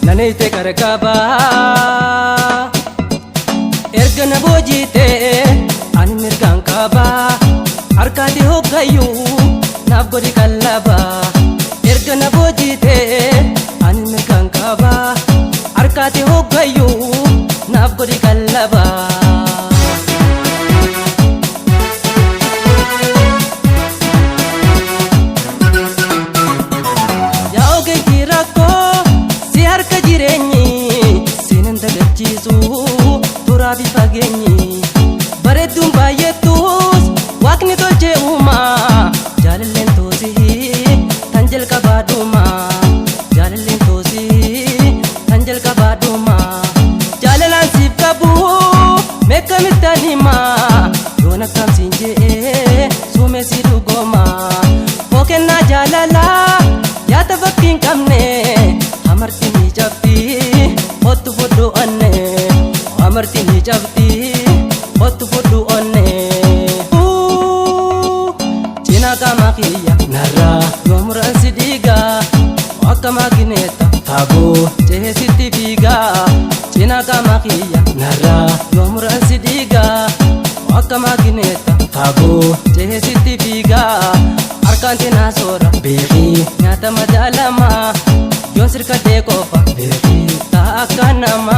nanite karkaba erga na bojite an mirgan kaba arkati hokayu naaf godi kallaba erga na bojite an mirgan kaba arkati hokayu naaf godi kallaba turabi fagenyi baredum bayetus wakni tolche uma jallen tosi tanjel kabaduma jallen tosi tanjel kabaduma jalalan sip kabu mekamitanima dona kam sinje sume sidu goma pokena jalala ya tafakin kamne hamarti ni jabti hotu fodo anne amarti ni jabti hotu fodo anne china kama kiya nara yomran sidiga wakama gineta tabu jehe siti biga china kama kiya nara yomran sidiga wakama gineta tabu jehe siti biga arkante nasora behi nyata madalama yon sirka de kofa behi ta akanama